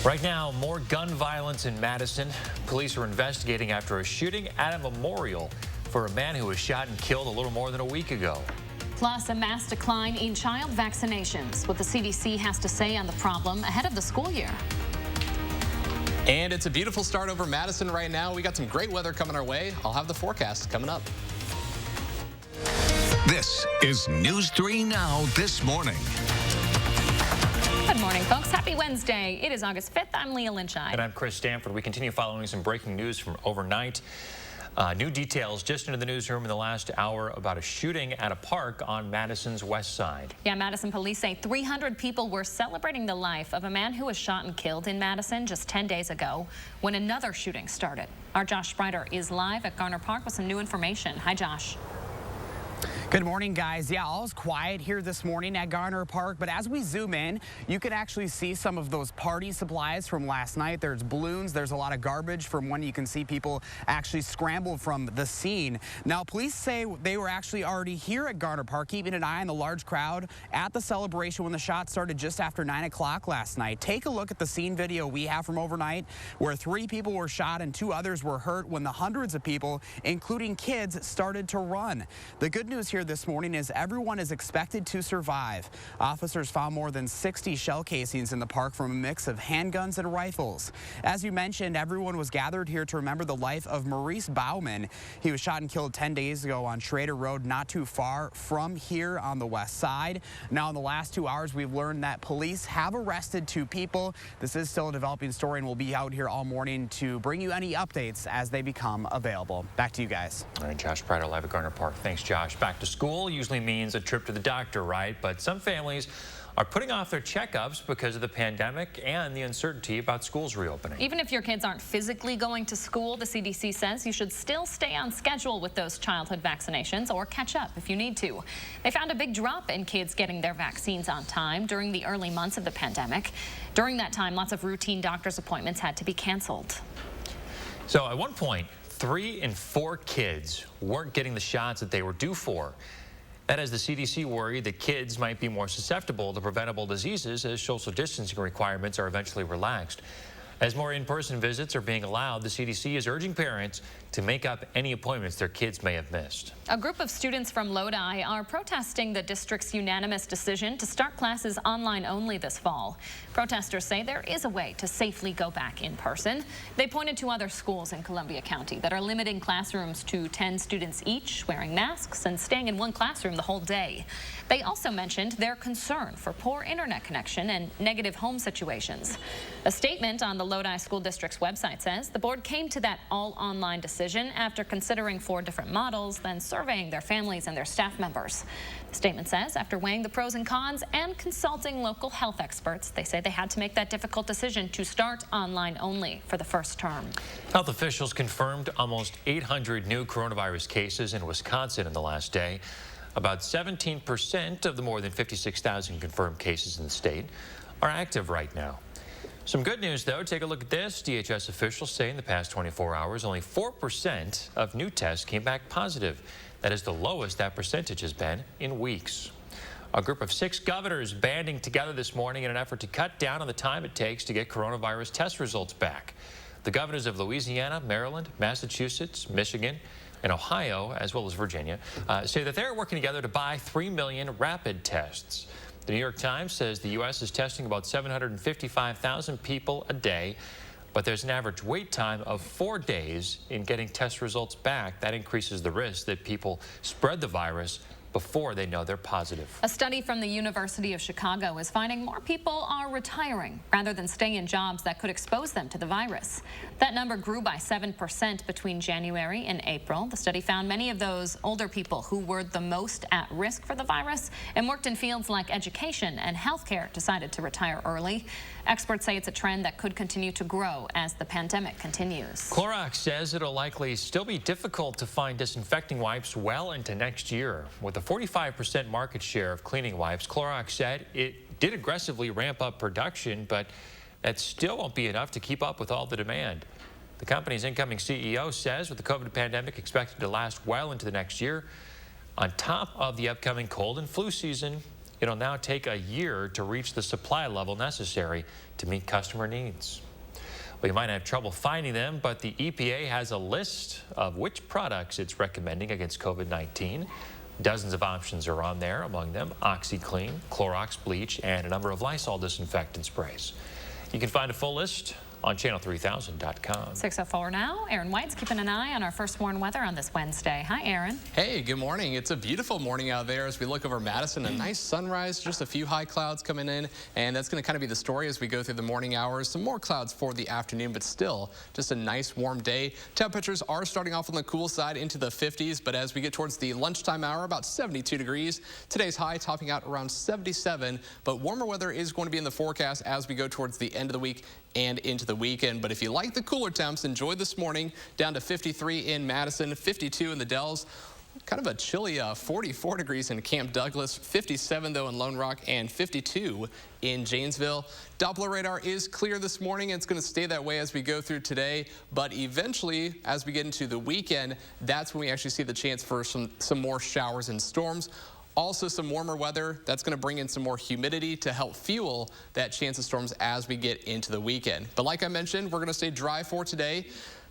Right now, more gun violence in Madison. Police are investigating after a shooting at a memorial for a man who was shot and killed a little more than a week ago. Plus, a mass decline in child vaccinations. What the CDC has to say on the problem ahead of the school year. And it's a beautiful start over Madison right now. We got some great weather coming our way. I'll have the forecast coming up. This is News 3 Now This Morning. Good morning, folks. Happy Wednesday. It is August 5th. I'm Leah Lynchide. And I'm Chris Stanford. We continue following some breaking news from overnight. New details just into the newsroom in the last hour about a shooting at a park on Madison's west side. Yeah, Madison police say 300 people were celebrating the life of a man who was shot and killed in Madison just 10 days ago when another shooting started. Our Josh Sprider is live at Garner Park with some new information. Hi, Josh. Good morning, guys. Yeah, all's quiet here this morning at Garner Park, but as we zoom in, you can actually see some of those party supplies from last night. There's balloons, there's a lot of garbage from when you can see people actually scramble from the scene. Now, police say they were actually already here at Garner Park, keeping an eye on the large crowd at the celebration when the shot started just after 9 o'clock last night. Take a look at the scene video we have from overnight, where 3 people were shot and 2 others were hurt when the hundreds of people, including kids, started to run. The good news here this morning is everyone is expected to survive. Officers found more than 60 shell casings in the park from a mix of handguns and rifles. As you mentioned, everyone was gathered here to remember the life of Maurice Bauman. He was shot and killed 10 days ago on Schrader Road, not too far from here on the west side. Now, in the last 2 hours, we've learned that police have arrested 2 people. This is still a developing story, and we'll be out here all morning to bring you any updates as they become available. Back to you guys. All right, Josh Prater live at Garner Park. Thanks, Josh. Back to school usually means a trip to the doctor, right? But some families are putting off their checkups because of the pandemic and the uncertainty about schools reopening. Even if your kids aren't physically going to school, the CDC says you should still stay on schedule with those childhood vaccinations or catch up if you need to. They found a big drop in kids getting their vaccines on time during the early months of the pandemic. During that time, lots of routine doctor's appointments had to be canceled. So at one point, 3 in 4 kids weren't getting the shots that they were due for. That is, the CDC worried that kids might be more susceptible to preventable diseases as social distancing requirements are eventually relaxed. As more in-person visits are being allowed, the CDC is urging parents to make up any appointments their kids may have missed. A group of students from Lodi are protesting the district's unanimous decision to start classes online only this fall. Protesters say there is a way to safely go back in person. They pointed to other schools in Columbia County that are limiting classrooms to 10 students each, wearing masks and staying in one classroom the whole day. They also mentioned their concern for poor internet connection and negative home situations. A statement on the Lodi School District's website says the board came to that all-online decision after considering 4 different models, then surveying their families and their staff members. The statement says after weighing the pros and cons and consulting local health experts, they say they had to make that difficult decision to start online only for the first term. Health officials confirmed almost 800 new coronavirus cases in Wisconsin in the last day. About 17% of the more than 56,000 confirmed cases in the state are active right now. Some good news, though. Take a look at this. DHS officials say in the past 24 hours, only 4% of new tests came back positive. That is the lowest that percentage has been in weeks. A group of 6 governors banding together this morning in an effort to cut down on the time it takes to get coronavirus test results back. The governors of Louisiana, Maryland, Massachusetts, Michigan, and Ohio, as well as Virginia, say that they're working together to buy 3 million rapid tests. The New York Times says the U.S. is testing about 755,000 people a day, but there's an average wait time of 4 days in getting test results back. That increases the risk that people spread the virus before they know they're positive. A study from the University of Chicago is finding more people are retiring rather than staying in jobs that could expose them to the virus. That number grew by 7% between January and April. The study found many of those older people who were the most at risk for the virus and worked in fields like education and healthcare decided to retire early. Experts say it's a trend that could continue to grow as the pandemic continues. Clorox says it'll likely still be difficult to find disinfecting wipes well into next year. With a 45% market share of cleaning wipes, Clorox said it did aggressively ramp up production, but that still won't be enough to keep up with all the demand. The company's incoming CEO says with the COVID pandemic expected to last well into the next year, on top of the upcoming cold and flu season, It'll now take a year to reach the supply level necessary to meet customer needs. Well, you might have trouble finding them, but the EPA has a list of which products it's recommending against COVID-19. Dozens of options are on there, among them OxyClean, Clorox bleach, and a number of Lysol disinfectant sprays. You can find a full list on channel3000.com. 6:04 now. Aaron White's keeping an eye on our first warn weather on this Wednesday. Hi, Aaron. Hey, good morning. It's a beautiful morning out there as we look over Madison. A nice sunrise, just a few high clouds coming in, and that's going to kind of be the story as we go through the morning hours. Some more clouds for the afternoon, but still just a nice warm day. Temperatures are starting off on the cool side into the 50s, but as we get towards the lunchtime hour, about 72 degrees. Today's high topping out around 77, but warmer weather is going to be in the forecast as we go towards the end of the week and into the weekend. But if you like the cooler temps, enjoy this morning. Down to 53 in Madison, 52 in the Dells. Kind of a chilly 44 degrees in Camp Douglas, 57 though in Lone Rock, and 52 in Janesville. Doppler radar is clear this morning. It's going to stay that way as we go through today, but eventually as we get into the weekend, that's when we actually see the chance for some more showers and storms. Also some warmer weather that's going to bring in some more humidity to help fuel that chance of storms as we get into the weekend. But like I mentioned, we're going to stay dry for today.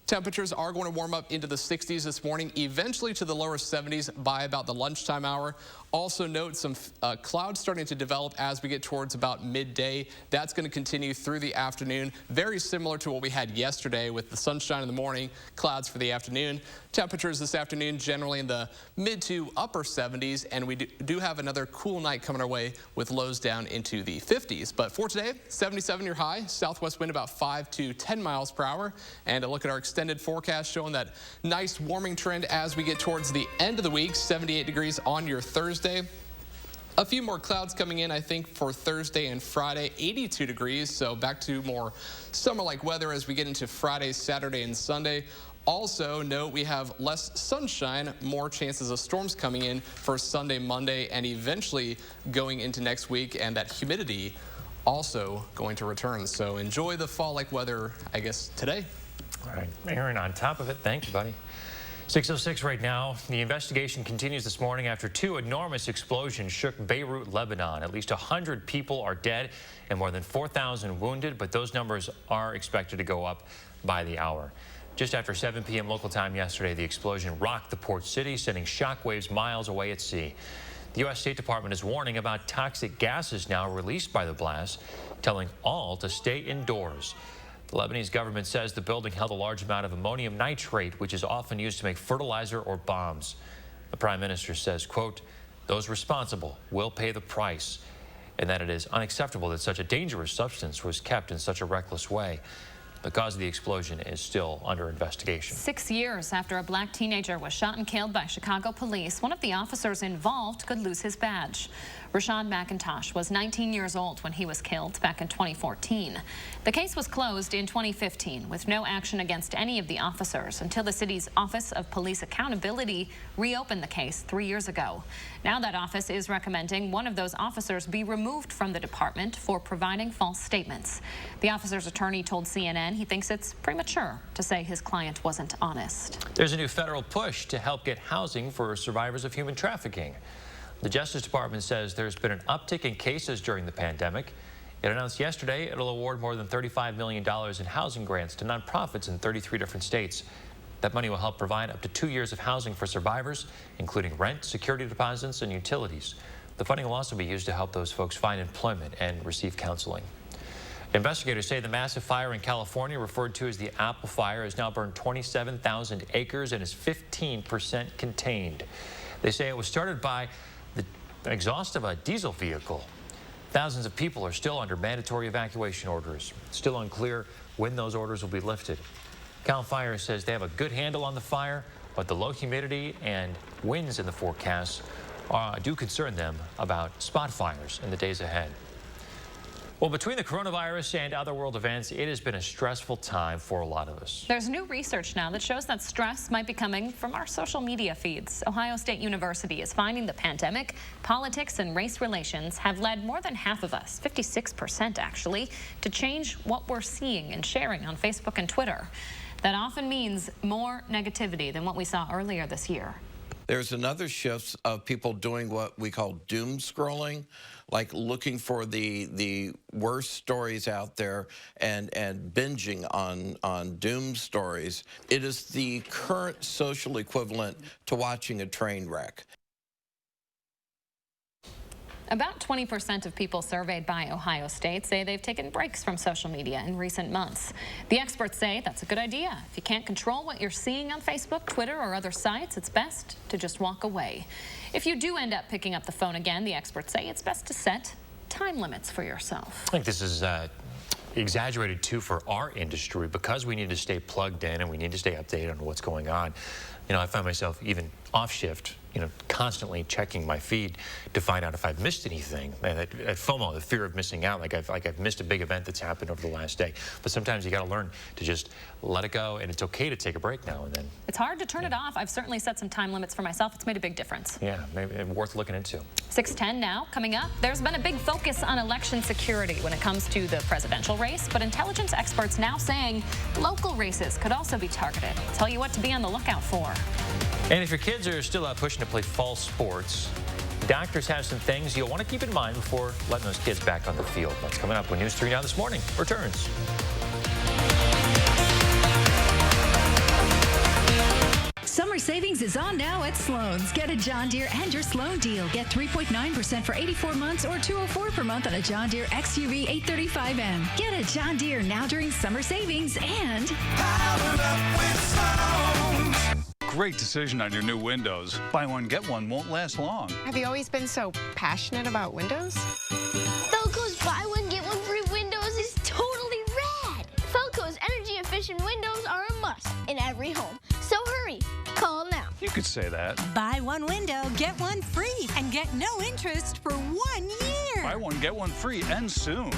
Temperatures are going to warm up into the 60s this morning, eventually to the lower 70s by about the lunchtime hour. Also note some clouds starting to develop as we get towards about midday. That's going to continue through the afternoon, very similar to what we had yesterday with the sunshine in the morning, clouds for the afternoon. Temperatures this afternoon generally in the mid to upper 70s, and we do have another cool night coming our way with lows down into the 50s. But for today, 77 your high, southwest wind about 5 to 10 miles per hour, and a look at our extended forecast showing that nice warming trend as we get towards the end of the week, 78 degrees on your Thursday. A few more clouds coming in, I think, for Thursday and Friday, 82 degrees, so back to more summer-like weather as we get into Friday, Saturday, and Sunday. Also, note we have less sunshine, more chances of storms coming in for Sunday, Monday, and eventually going into next week, and that humidity also going to return. So enjoy the fall-like weather, I guess, today. All right, Aaron, on top of it, thank you, buddy. 6:06 right now. The investigation continues this morning after two enormous explosions shook Beirut, Lebanon. At least 100 people are dead and more than 4,000 wounded, but those numbers are expected to go up by the hour. Just after 7 p.m. local time yesterday, the explosion rocked the port city, sending shockwaves miles away at sea. The U.S. State Department is warning about toxic gases now released by the blast, telling all to stay indoors. The Lebanese government says the building held a large amount of ammonium nitrate, which is often used to make fertilizer or bombs. The prime minister says, quote, "Those responsible will pay the price," and that it is unacceptable that such a dangerous substance was kept in such a reckless way. The cause of the explosion is still under investigation. 6 years after a black teenager was shot and killed by Chicago police, one of the officers involved could lose his badge. Rashad McIntosh was 19 years old when he was killed back in 2014. The case was closed in 2015 with no action against any of the officers until the city's Office of Police Accountability reopened the case 3 years ago. Now that office is recommending one of those officers be removed from the department for providing false statements. The officer's attorney told CNN he thinks it's premature to say his client wasn't honest. There's a new federal push to help get housing for survivors of human trafficking. The Justice Department says there's been an uptick in cases during the pandemic. It announced yesterday it'll award more than $35 million in housing grants to nonprofits in 33 different states. That money will help provide up to 2 years of housing for survivors, including rent, security deposits, and utilities. The funding will also be used to help those folks find employment and receive counseling. Investigators say the massive fire in California, referred to as the Apple Fire, has now burned 27,000 acres and is 15% contained. They say it was started by the exhaust of a diesel vehicle. Thousands of people are still under mandatory evacuation orders. It's still unclear when those orders will be lifted. Cal Fire says they have a good handle on the fire, but the low humidity and winds in the forecast do concern them about spot fires in the days ahead. Well, between the coronavirus and other world events, it has been a stressful time for a lot of us. There's new research now that shows that stress might be coming from our social media feeds. Ohio State University is finding the pandemic, politics, and race relations have led more than half of us, 56% actually, to change what we're seeing and sharing on Facebook and Twitter. That often means more negativity than what we saw earlier this year. There's another shift of people doing what we call doom scrolling, like looking for the worst stories out there and binging on doom stories. It is the current social equivalent to watching a train wreck. About 20% of people surveyed by Ohio State say they've taken breaks from social media in recent months. The experts say that's a good idea. If you can't control what you're seeing on Facebook, Twitter, or other sites, it's best to just walk away. If you do end up picking up the phone again, the experts say it's best to set time limits for yourself. I think this is exaggerated too for our industry because we need to stay plugged in and we need to stay updated on what's going on. You know, I find myself even off shift, you know, constantly checking my feed to find out if I've missed anything. And that FOMO, the fear of missing out, like I've missed a big event that's happened over the last day. But sometimes you got to learn to just let it go, and it's okay to take a break now and then. It's hard to turn it off. I've certainly set some time limits for myself. It's made a big difference. Yeah, maybe worth looking into. 6:10 now. Coming up, there's been a big focus on election security when it comes to the presidential race, but intelligence experts now saying local races could also be targeted. I'll tell you what to be on the lookout for. And if your kids are still out pushing to play fall sports, doctors have some things you'll want to keep in mind before letting those kids back on the field. That's coming up when News 3 Now This Morning returns. Summer savings is on now at Sloan's. Get a John Deere and your Sloan deal. Get 3.9% for 84 months or $204 per month on a John Deere XUV 835M. Get a John Deere now during summer savings and powered up with Sloan's. Great decision on your new windows. Buy one, get one won't last long. Have you always been so passionate about windows? Felco's buy one, get one free windows is totally rad. Felco's energy efficient windows are a must in every home. So hurry, call now. You could say that. Buy one window, get one free, and get no interest for 1 year. Buy one, get one free, and soon.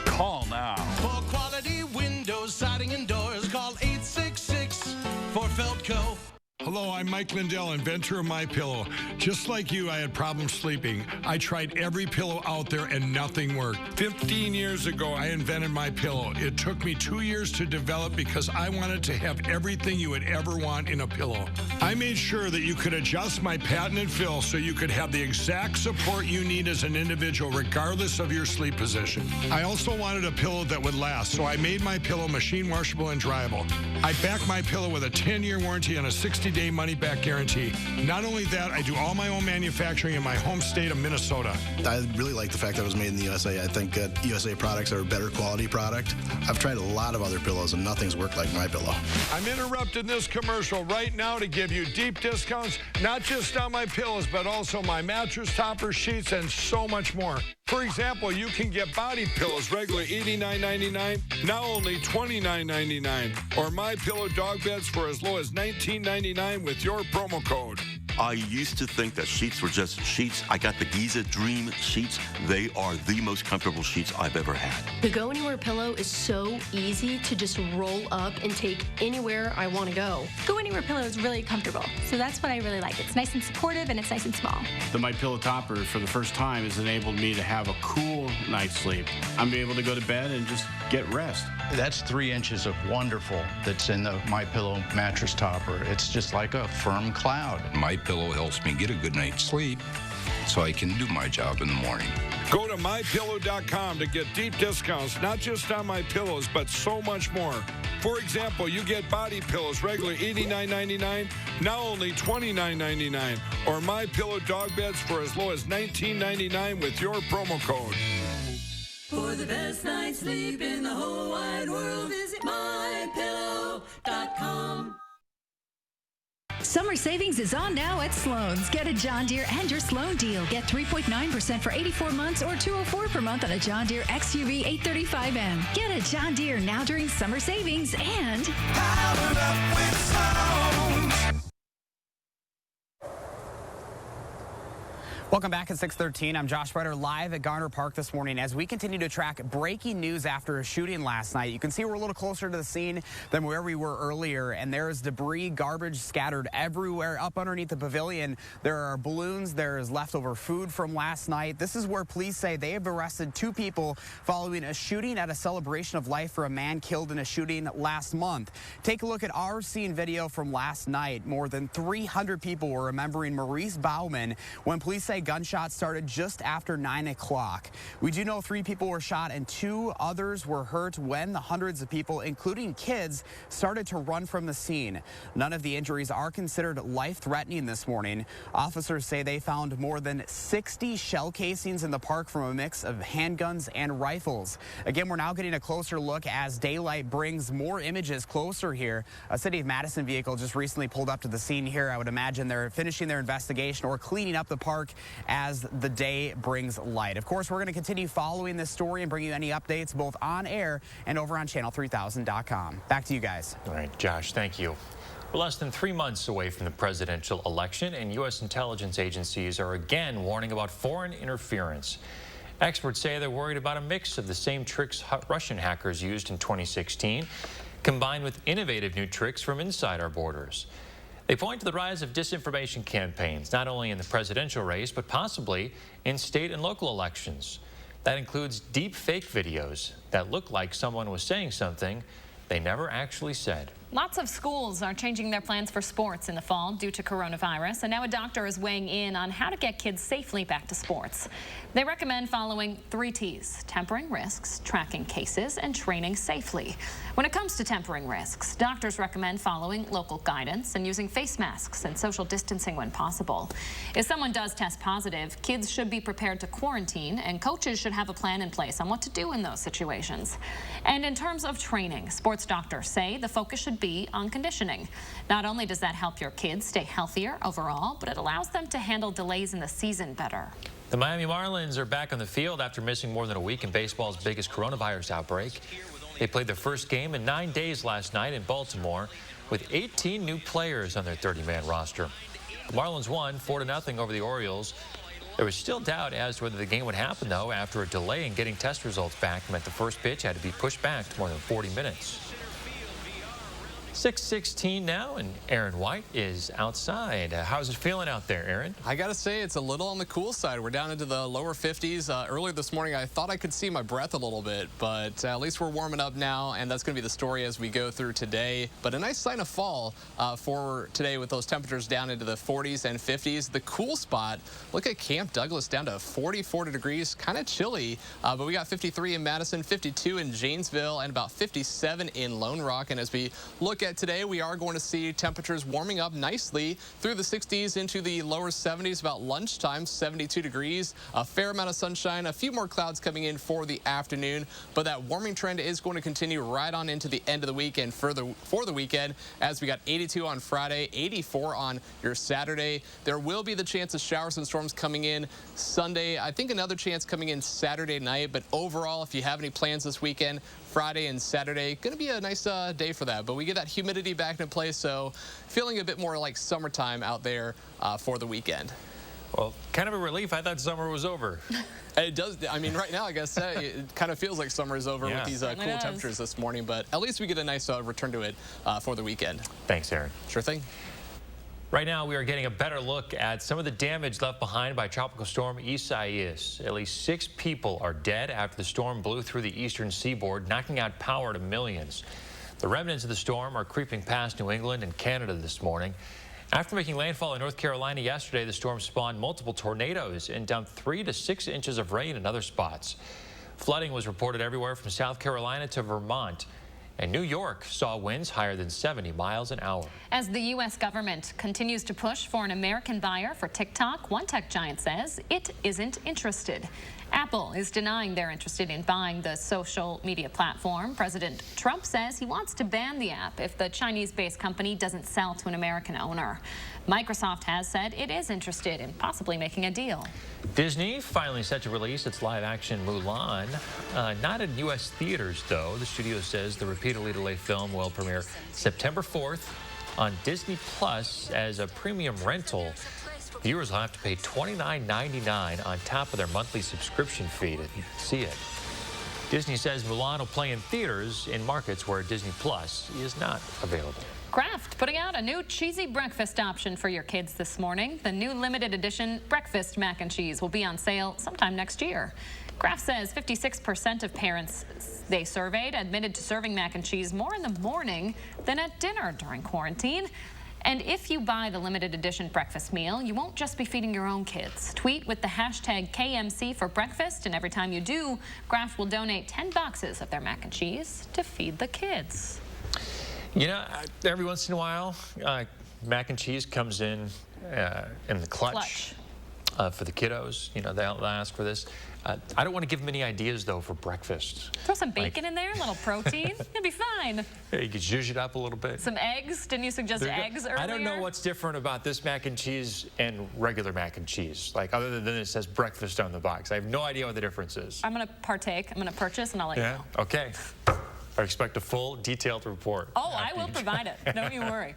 Call now. For quality windows, siding, and doors, call 866 for Felco. Hello, I'm Mike Lindell, inventor of MyPillow. Just like you, I had problems sleeping. I tried every pillow out there and nothing worked. 15 years ago, I invented MyPillow. It took me 2 years to develop because I wanted to have everything you would ever want in a pillow. I made sure that you could adjust my patented fill so you could have the exact support you need as an individual, regardless of your sleep position. I also wanted a pillow that would last, so I made MyPillow machine washable and dryable. I back MyPillow with a 10-year warranty and a 60-day money-back guarantee. Not only that, I do all my own manufacturing in my home state of Minnesota. I really like the fact that it was made in the USA. I think that USA products are a better quality product. I've tried a lot of other pillows and nothing's worked like MyPillow. I'm interrupting this commercial right now to give you deep discounts, not just on my pillows, but also my mattress toppers, sheets, and so much more. For example, you can get body pillows regularly $89.99, now only $29.99, or MyPillow dog beds for as low as $19.99 with your promo code. I used to think that sheets were just sheets. I got the Giza Dream sheets. They are the most comfortable sheets I've ever had. The Go Anywhere pillow is so easy to just roll up and take anywhere I want to go. Go Anywhere pillow is really comfortable, so that's what I really like. It's nice and supportive and it's nice and small. The MyPillow topper, for the first time, has enabled me to have a cool night's sleep. I'm able to go to bed and just get rest. That's 3 inches of wonderful that's in the MyPillow mattress topper. It's just like a firm cloud. MyPillow helps me get a good night's sleep so I can do my job in the morning. Go to MyPillow.com to get deep discounts, not just on my pillows, but so much more. For example, you get body pillows regularly $89.99, now only $29.99, or MyPillow dog beds for as low as $19.99 with your promo code. For the best night's sleep in the whole wide world, visit MyPillow.com. Summer savings is on now at Sloan's. Get a John Deere and your Sloan deal. Get 3.9% for 84 months or $204 per month on a John Deere XUV 835M. Get a John Deere now during summer savings and powered up with Sloan's. Welcome back at 6:13. I'm Josh Ryder live at Garner Park this morning as we continue to track breaking news after a shooting last night. You can see we're a little closer to the scene than where we were earlier, and there's debris, garbage scattered everywhere. Up underneath the pavilion, there are balloons. There is leftover food from last night. This is where police say they have arrested 2 people following a shooting at a celebration of life for a man killed in a shooting last month. Take a look at our scene video from last night. More than 300 people were remembering Maurice Bauman when police say gunshots started just after 9 o'clock. We do know 3 people were shot and 2 others were hurt when the hundreds of people, including kids, started to run from the scene. None of the injuries are considered life-threatening this morning. Officers say they found more than 60 shell casings in the park from a mix of handguns and rifles. Again, we're now getting a closer look as daylight brings more images closer here. A City of Madison vehicle just recently pulled up to the scene here. I would imagine they're finishing their investigation or cleaning up the park as the day brings light. Of course, we're going to continue following this story and bring you any updates both on air and over on channel3000.com. Back to you guys. All right, Josh, thank you. We're less than 3 months away from the presidential election, and U.S. intelligence agencies are again warning about foreign interference. Experts say they're worried about a mix of the same tricks Russian hackers used in 2016, combined with innovative new tricks from inside our borders. They point to the rise of disinformation campaigns, not only in the presidential race, but possibly in state and local elections. That includes deep fake videos that look like someone was saying something they never actually said. Lots of schools are changing their plans for sports in the fall due to coronavirus, and now a doctor is weighing in on how to get kids safely back to sports. They recommend following 3 T's: tempering risks, tracking cases, and training safely. When it comes to tempering risks, doctors recommend following local guidance and using face masks and social distancing when possible. If someone does test positive, kids should be prepared to quarantine, and coaches should have a plan in place on what to do in those situations. And in terms of training, sports doctors say the focus should be on conditioning. Not only does that help your kids stay healthier overall, but it allows them to handle delays in the season better. The Miami Marlins are back on the field after missing more than a week in baseball's biggest coronavirus outbreak. They played their first game in 9 days last night in Baltimore with 18 new players on their 30-man roster. The Marlins won 4-0 over the Orioles. There was still doubt as to whether the game would happen, though, after a delay in getting test results back meant the first pitch had to be pushed back to more than 40 minutes. 6:16 now, and Aaron White is outside. How's it feeling out there, Aaron? I gotta say, it's a little on the cool side. We're down into the lower 50s. Earlier this morning, I thought I could see my breath a little bit, but at least we're warming up now, and that's gonna be the story as we go through today. But a nice sign of fall for today with those temperatures down into the 40s and 50s. The cool spot, look at Camp Douglas down to 44 degrees, kind of chilly, but we got 53 in Madison, 52 in Janesville, and about 57 in Lone Rock. And as we look at today, we are going to see temperatures warming up nicely through the 60s into the lower 70s about lunchtime, 72 degrees, a fair amount of sunshine, a few more clouds coming in for the afternoon, but that warming trend is going to continue right on into the end of the week and for the weekend, as we got 82 on Friday, 84 on your Saturday. There will be the chance of showers and storms coming in Sunday. I think another chance coming in Saturday night, but overall, if you have any plans this weekend, Friday and Saturday, going to be a nice day for that. But we get that humidity back into place, so feeling a bit more like summertime out there for the weekend. Well, kind of a relief. I thought summer was over. It does. I mean, right now, I guess it kind of feels like summer is over with these cool temperatures this morning. But at least we get a nice return to it for the weekend. Thanks, Aaron. Sure thing. Right now, we are getting a better look at some of the damage left behind by Tropical Storm Isaias. At least 6 people are dead after the storm blew through the eastern seaboard, knocking out power to millions. The remnants of the storm are creeping past New England and Canada this morning. After making landfall in North Carolina yesterday, the storm spawned multiple tornadoes and dumped 3 to 6 inches of rain in other spots. Flooding was reported everywhere from South Carolina to Vermont. And New York saw winds higher than 70 miles an hour. As the U.S. government continues to push for an American buyer for TikTok, one tech giant says it isn't interested. Apple is denying they're interested in buying the social media platform. President Trump says he wants to ban the app if the Chinese-based company doesn't sell to an American owner. Microsoft has said it is interested in possibly making a deal. Disney finally set to release its live-action Mulan. Not in U.S. theaters, though. The studio says the repeatedly delayed film will premiere September 4th on Disney Plus as a premium rental. Viewers will have to pay $29.99 on top of their monthly subscription fee to see it. Disney says Mulan will play in theaters in markets where Disney Plus is not available. Kraft putting out a new cheesy breakfast option for your kids this morning. The new limited edition breakfast mac and cheese will be on sale sometime next year. Kraft says 56% of parents they surveyed admitted to serving mac and cheese more in the morning than at dinner during quarantine. And if you buy the limited edition breakfast meal, you won't just be feeding your own kids. Tweet with the hashtag KMC for breakfast, and every time you do, Kraft will donate 10 boxes of their mac and cheese to feed the kids. You know, every once in a while, mac and cheese comes in the clutch. For the kiddos. You know, they'll ask for this. I don't want to give them any ideas, though, for breakfast. Throw some bacon in there, a little protein. You'll be fine. Yeah, you could zhuzh it up a little bit. Some eggs. Didn't you suggest eggs earlier? I don't know what's different about this mac and cheese and regular mac and cheese. Like, other than it says breakfast on the box. I have no idea what the difference is. I'm going to partake. I'm going to purchase, and I'll let you know. Okay. I expect a full, detailed report. Oh, I will provide it. Don't you worry.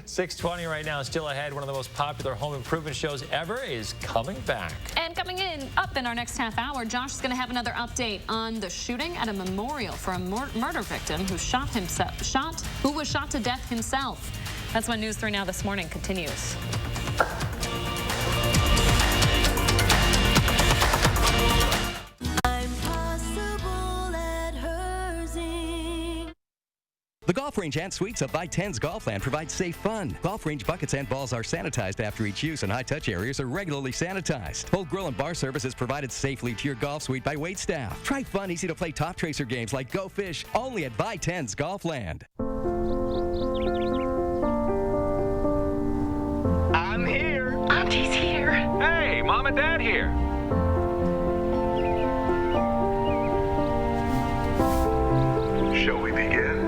6:20 right now, still ahead. One of the most popular home improvement shows ever is coming back. And coming up in our next half hour, Josh is going to have another update on the shooting at a memorial for a murder victim who was shot to death himself. That's when News 3 Now this morning continues. The Golf Range and Suites of By10's Golfland provide safe fun. Golf range buckets and balls are sanitized after each use, and high-touch areas are regularly sanitized. Full grill and bar service is provided safely to your golf suite by wait staff. Try fun, easy-to-play top tracer games like Go Fish, only at By10's Golfland. I'm here. Auntie's here. Hey, Mom and Dad here. Shall we begin?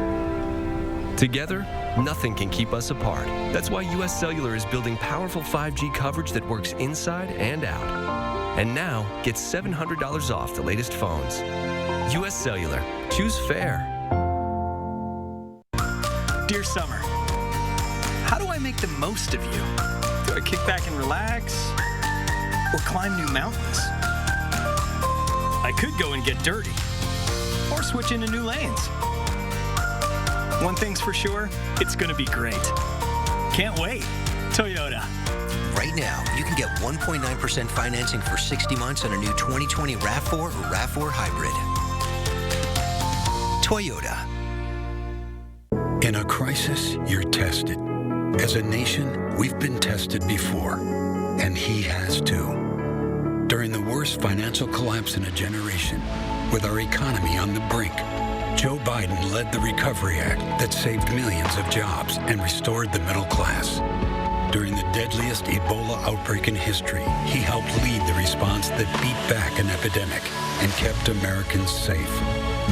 Together, nothing can keep us apart. That's why U.S. Cellular is building powerful 5G coverage that works inside and out. And now, get $700 off the latest phones. U.S. Cellular. Choose fair. Dear Summer, how do I make the most of you? Do I kick back and relax? Or climb new mountains? I could go and get dirty. Or switch into new lanes. One thing's for sure, it's gonna be great. Can't wait. Toyota. Right now, you can get 1.9% financing for 60 months on a new 2020 RAV4 or RAV4 Hybrid. Toyota. In a crisis, you're tested. As a nation, we've been tested before, and he has too. During the worst financial collapse in a generation, with our economy on the brink, Joe Biden led the Recovery Act that saved millions of jobs and restored the middle class. During the deadliest Ebola outbreak in history, he helped lead the response that beat back an epidemic and kept Americans safe.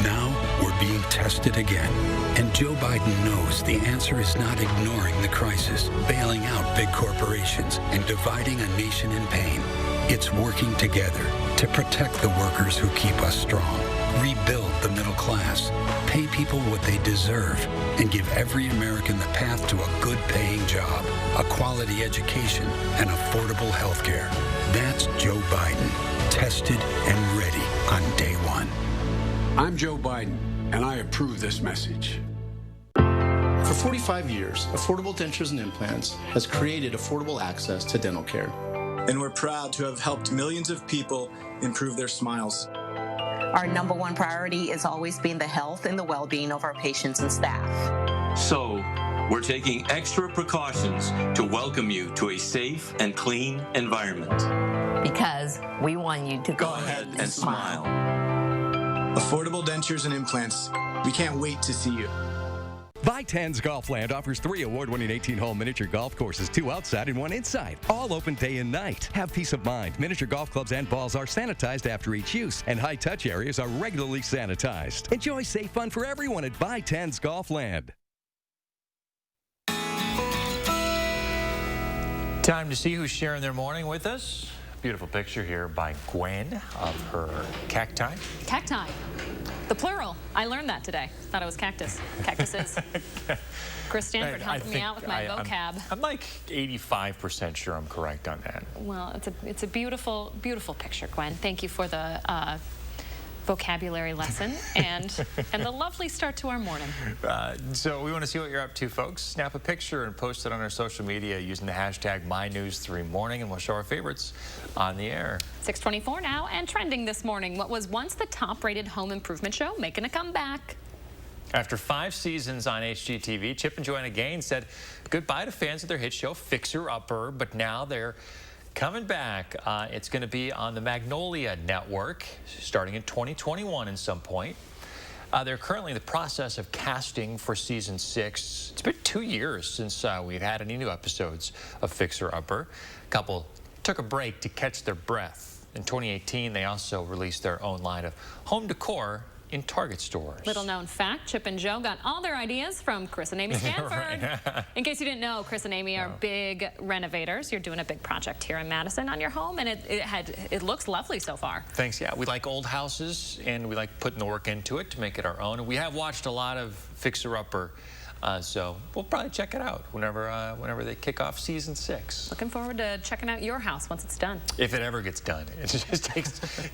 Now, we're being tested again. And Joe Biden knows the answer is not ignoring the crisis, bailing out big corporations, and dividing a nation in pain. It's working together to protect the workers who keep us strong, rebuild the middle class, pay people what they deserve, and give every American the path to a good-paying job, a quality education, and affordable health care. That's Joe Biden, tested and ready on day one. I'm Joe Biden, and I approve this message. For 45 years, Affordable Dentures and Implants has created affordable access to dental care. And we're proud to have helped millions of people improve their smiles. Our number one priority is always being the health and the well-being of our patients and staff. So, we're taking extra precautions to welcome you to a safe and clean environment. Because we want you to go ahead and smile. Affordable Dentures and Implants. We can't wait to see you. By10's Golfland offers 3 award-winning 18-hole miniature golf courses, 2 outside and 1 inside, all open day and night. Have peace of mind. Miniature golf clubs and balls are sanitized after each use, and high-touch areas are regularly sanitized. Enjoy safe fun for everyone at By10's Golfland. Time to see who's sharing their morning with us. beautiful picture here by Gwen of her cacti. Cacti. The plural. I learned that today. Thought it was cactus. Cactuses. Chris Stanford helping me out with my vocab. I'm like 85% sure I'm correct on that. Well, it's a beautiful, beautiful picture, Gwen. Thank you for the vocabulary lesson and the lovely start to our morning. So we want to see what you're up to, folks. Snap a picture and post it on our social media using the hashtag MyNews3Morning, and we'll show our favorites on the air. 6:24 now, and trending this morning, what was once the top-rated home improvement show making a comeback. After 5 seasons on HGTV, Chip and Joanna Gaines said goodbye to fans of their hit show Fixer Upper, but now they're coming back. It's going to be on the Magnolia Network starting in 2021 at some point. They're currently in the process of casting for season 6. It's been 2 years since we've had any new episodes of Fixer Upper. A couple took a break to catch their breath. In 2018, they also released their own line of home decor in Target stores. Little known fact, Chip and Jo got all their ideas from Chris and Amy Stanford. Right. In case you didn't know, Chris and Amy are big renovators. You're doing a big project here in Madison on your home, and it looks lovely so far. Thanks. Yeah, we like old houses, and we like putting the work into it to make it our own. And we have watched a lot of Fixer Upper. So we'll probably check it out whenever they kick off season 6. Looking forward to checking out your house once it's done. If it ever gets done. It just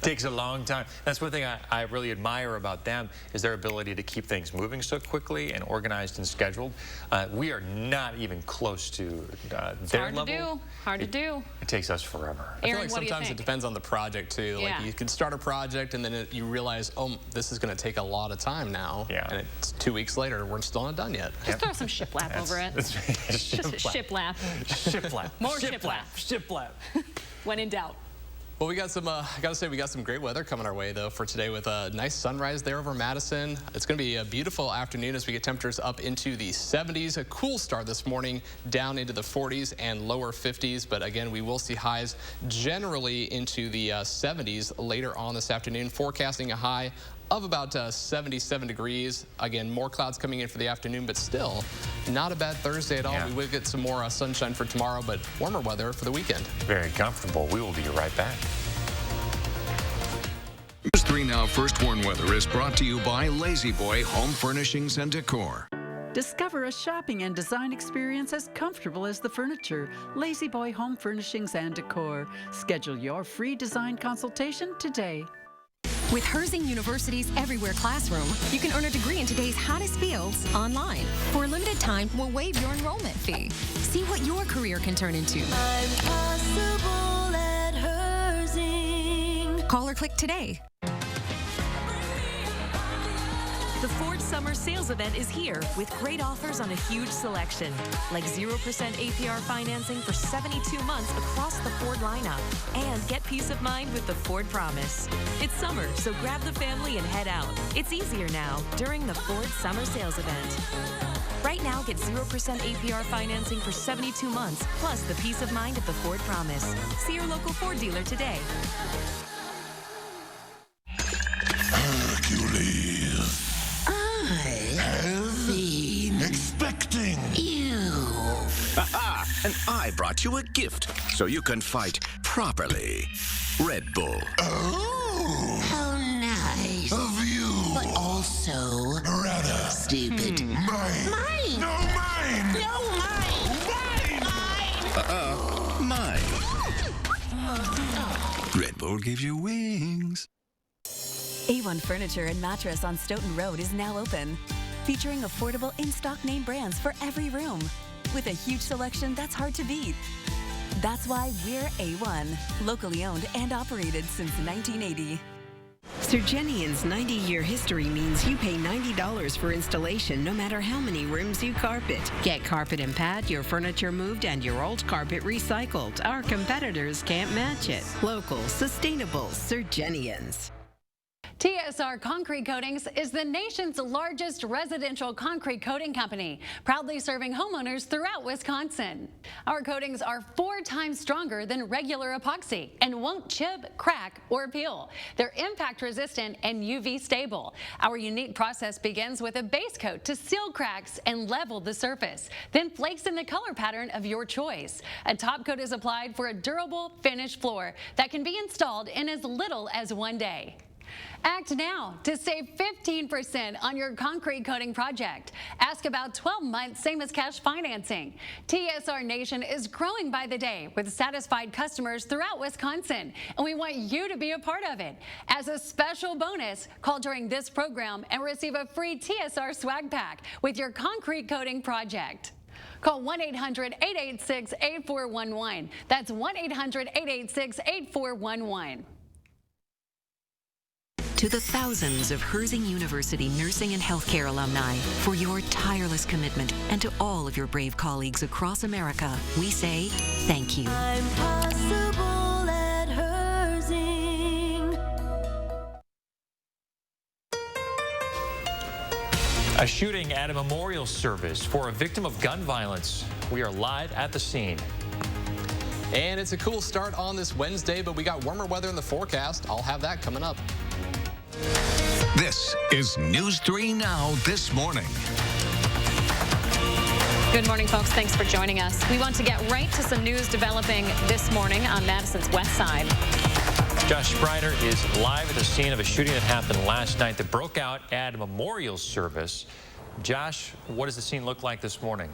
takes a long time. That's one thing I really admire about them is their ability to keep things moving so quickly and organized and scheduled. We are not even close to their level. Hard to do. It takes us forever. I feel like sometimes it depends on the project too. Yeah. Like you can start a project and then you realize, oh, this is going to take a lot of time now. Yeah. And it's 2 weeks later, we're still not done yet. Just throw some shiplap over it. Just shiplap. Shiplap. More shiplap. Shiplap. When in doubt. Well, we got some, I gotta say, we got some great weather coming our way, though, for today with a nice sunrise there over Madison. It's gonna be a beautiful afternoon as we get temperatures up into the 70s. A cool start this morning, down into the 40s and lower 50s. But again, we will see highs generally into the 70s later on this afternoon, forecasting a high of about 77 degrees. Again, more clouds coming in for the afternoon, but still not a bad Thursday at all. Yeah. We will get some more sunshine for tomorrow, but warmer weather for the weekend. Very comfortable. We will be right back. News 3 Now First Warn Weather is brought to you by Lazy Boy Home Furnishings and Decor. Discover a shopping and design experience as comfortable as the furniture. Lazy Boy Home Furnishings and Decor. Schedule your free design consultation today. With Herzing University's Everywhere Classroom, you can earn a degree in today's hottest fields online. For a limited time, we'll waive your enrollment fee. See what your career can turn into. I'm possible at Herzing. Call or click today. The Ford Summer Sales Event is here with great offers on a huge selection, like 0% APR financing for 72 months across the Ford lineup. And get peace of mind with the Ford Promise. It's summer, so grab the family and head out. It's easier now during the Ford Summer Sales Event. Right now, get 0% APR financing for 72 months, plus the peace of mind of the Ford Promise. See your local Ford dealer today. Hercules. I have been expecting you. Haha! And I brought you a gift so you can fight properly. Red Bull. Oh! How nice. Of you. But also... rather stupid. Mine. Mine! No, mine! No, mine! Mine! Mine. Red Bull gives you wings. A1 Furniture and Mattress on Stoughton Road is now open, featuring affordable in-stock name brands for every room, with a huge selection that's hard to beat. That's why we're A1, locally owned and operated since 1980. Surgenian's 90-year history means you pay $90 for installation no matter how many rooms you carpet. Get carpet and pad, your furniture moved, and your old carpet recycled. Our competitors can't match it. Local, sustainable Surgenians. TSR Concrete Coatings is the nation's largest residential concrete coating company, proudly serving homeowners throughout Wisconsin. Our coatings are 4 times stronger than regular epoxy and won't chip, crack, or peel. They're impact resistant and UV stable. Our unique process begins with a base coat to seal cracks and level the surface, then flakes in the color pattern of your choice. A top coat is applied for a durable finished floor that can be installed in as little as 1 day. Act now to save 15% on your concrete coating project. Ask about 12 months, same as cash financing. TSR Nation is growing by the day with satisfied customers throughout Wisconsin, and we want you to be a part of it. As a special bonus, call during this program and receive a free TSR swag pack with your concrete coating project. Call 1-800-886-8411. That's 1-800-886-8411. To the thousands of Herzing University nursing and healthcare alumni, for your tireless commitment, and to all of your brave colleagues across America, we say thank you. I'm possible at Herzing. A shooting at a memorial service for a victim of gun violence. We are live at the scene. And it's a cool start on this Wednesday, but we got warmer weather in the forecast. I'll have that coming up. This is News 3 Now this morning. Good morning, folks. Thanks for joining us. We want to get right to some news developing this morning on Madison's west side. Josh Sprider is live at the scene of a shooting that happened last night that broke out at a memorial service. Josh, what does the scene look like this morning?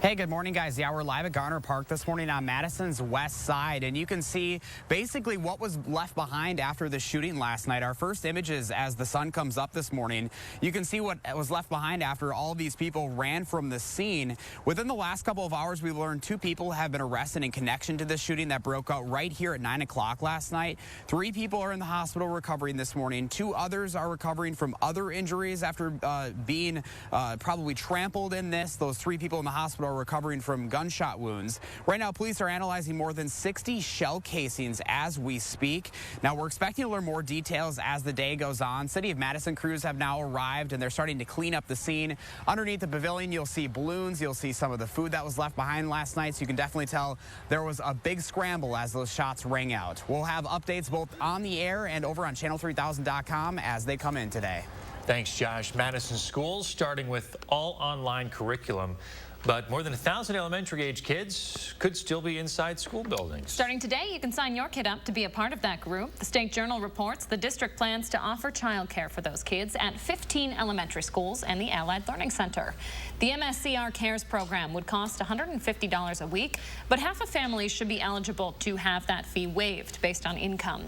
Hey, good morning, guys. Yeah, we're live at Garner Park this morning on Madison's west side, and you can see basically what was left behind after the shooting last night. Our first images as the sun comes up this morning, you can see what was left behind after all of these people ran from the scene. Within the last couple of hours, we learned 2 people have been arrested in connection to this shooting that broke out right here at 9 o'clock last night. 3 people are in the hospital recovering this morning. 2 others are recovering from other injuries after being probably trampled in this. Those 3 people in the hospital are recovering from gunshot wounds. Right now, police are analyzing more than 60 shell casings as we speak. Now, we're expecting to learn more details as the day goes on. City of Madison crews have now arrived, and they're starting to clean up the scene. Underneath the pavilion, you'll see balloons. You'll see some of the food that was left behind last night, so you can definitely tell there was a big scramble as those shots rang out. We'll have updates both on the air and over on channel3000.com as they come in today. Thanks, Josh. Madison schools starting with all online curriculum. But more than 1,000 elementary-age kids could still be inside school buildings. Starting today, you can sign your kid up to be a part of that group. The State Journal reports the district plans to offer childcare for those kids at 15 elementary schools and the Allied Learning Center. The MSCR Cares program would cost $150 a week, but half of families should be eligible to have that fee waived based on income.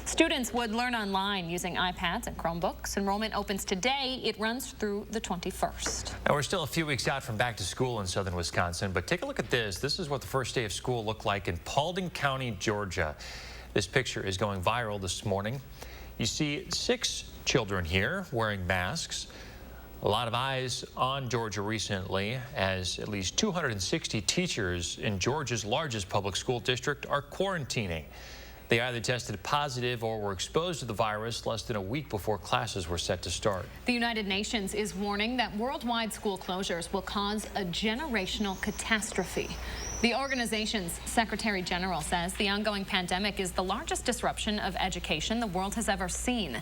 Students would learn online using iPads and Chromebooks. Enrollment opens today. It runs through the 21st. Now, we're still a few weeks out from back to school in southern Wisconsin, but take a look at this. This is what the first day of school looked like in Paulding County, Georgia. This picture is going viral this morning. You see 6 children here wearing masks. A lot of eyes on Georgia recently as at least 260 teachers in Georgia's largest public school district are quarantining. They either tested positive or were exposed to the virus less than a week before classes were set to start. The United Nations is warning that worldwide school closures will cause a generational catastrophe. The organization's Secretary General says the ongoing pandemic is the largest disruption of education the world has ever seen.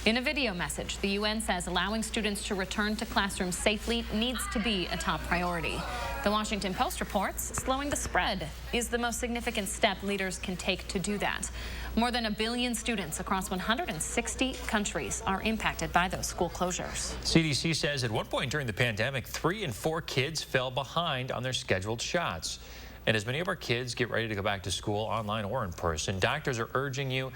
In a video message, the UN says allowing students to return to classrooms safely needs to be a top priority. The Washington Post reports slowing the spread is the most significant step leaders can take to do that. More than 1 billion students across 160 countries are impacted by those school closures. CDC says at one point during the pandemic, 3 in 4 kids fell behind on their scheduled shots. And as many of our kids get ready to go back to school online or in person, doctors are urging you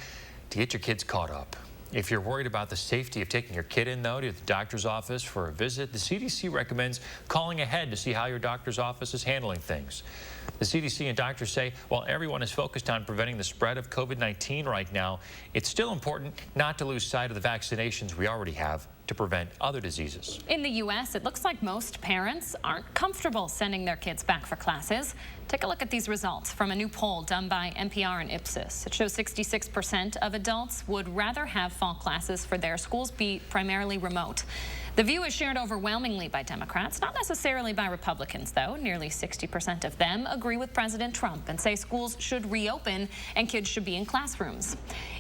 to get your kids caught up. If you're worried about the safety of taking your kid in, though, to the doctor's office for a visit, the CDC recommends calling ahead to see how your doctor's office is handling things. The CDC and doctors say while everyone is focused on preventing the spread of COVID-19 right now, it's still important not to lose sight of the vaccinations we already have to prevent other diseases. In the U.S., it looks like most parents aren't comfortable sending their kids back for classes. Take a look at these results from a new poll done by NPR and Ipsos. It shows 66% of adults would rather have fall classes for their schools be primarily remote. The view is shared overwhelmingly by Democrats, not necessarily by Republicans, though. Nearly 60% of them agree with President Trump and say schools should reopen and kids should be in classrooms.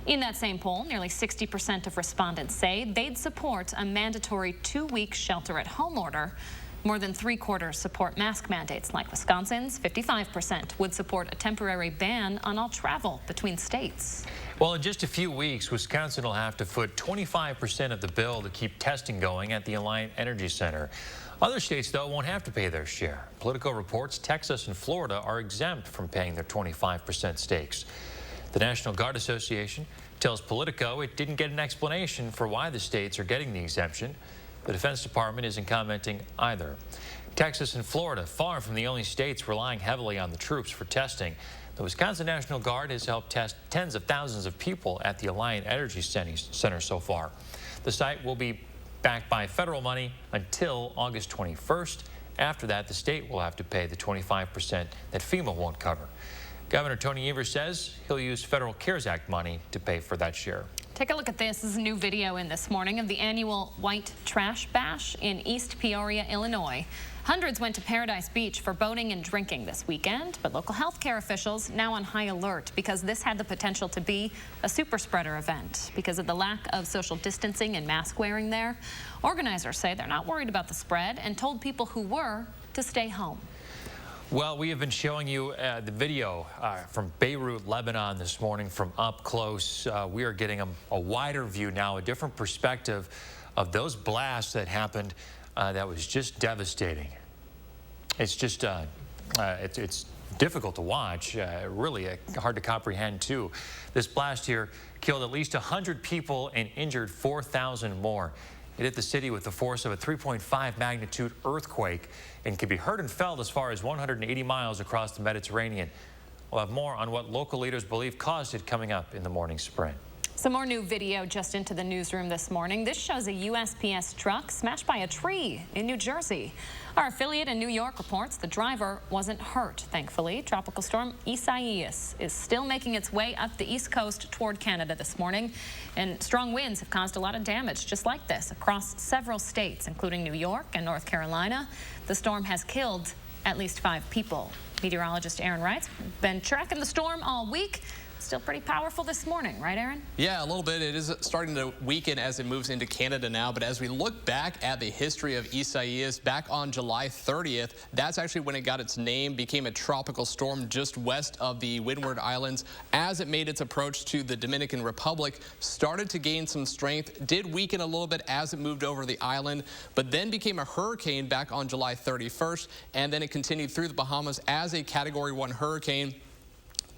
In that same poll, nearly 60% of respondents say they'd support a mandatory 2-week shelter-at-home order. More than 3/4 support mask mandates like Wisconsin's. 55% would support a temporary ban on all travel between states. Well, in just a few weeks, Wisconsin will have to foot 25% of the bill to keep testing going at the Alliant Energy Center. Other states, though, won't have to pay their share. Politico reports Texas and Florida are exempt from paying their 25% stakes. The National Guard Association tells Politico it didn't get an explanation for why the states are getting the exemption. The Defense Department isn't commenting either. Texas and Florida, far from the only states relying heavily on the troops for testing. The Wisconsin National Guard has helped test tens of thousands of people at the Alliant Energy Center so far. The site will be backed by federal money until August 21st. After that, the state will have to pay the 25% that FEMA won't cover. Governor Tony Evers says he'll use federal CARES Act money to pay for that share. Take a look at this. This is a new video in this morning of the annual White Trash Bash in East Peoria, Illinois. Hundreds went to Paradise Beach for boating and drinking this weekend, but local healthcare officials now on high alert because this had the potential to be a super spreader event because of the lack of social distancing and mask wearing there. Organizers say they're not worried about the spread and told people who were to stay home. Well, we have been showing you the video from Beirut, Lebanon this morning from up close. We are getting a wider view now, a different perspective of those blasts that happened that was just devastating. It's just, it's difficult to watch, really hard to comprehend too. This blast here killed at least 100 people and injured 4,000 more. It hit the city with the force of a 3.5 magnitude earthquake and can be heard and felt as far as 180 miles across the Mediterranean. We'll have more on what local leaders believe caused it coming up in the morning sprint. Some more new video just into the newsroom this morning. This shows a USPS truck smashed by a tree in New Jersey. Our affiliate in New York reports the driver wasn't hurt, thankfully. Tropical storm Isaias is still making its way up the east coast toward Canada this morning, and strong winds have caused a lot of damage just like this across several states, including New York and North Carolina. The storm has killed at least 5 people. Meteorologist Aaron Wright's been tracking the storm all week. Still pretty powerful this morning, right, Aaron? Yeah, a little bit. It is starting to weaken as it moves into Canada now. But as we look back at the history of Isaias, back on July 30th, that's actually when it got its name, became a tropical storm just west of the Windward Islands. As it made its approach to the Dominican Republic, started to gain some strength, did weaken a little bit as it moved over the island, but then became a hurricane back on July 31st. And then it continued through the Bahamas as a Category 1 hurricane.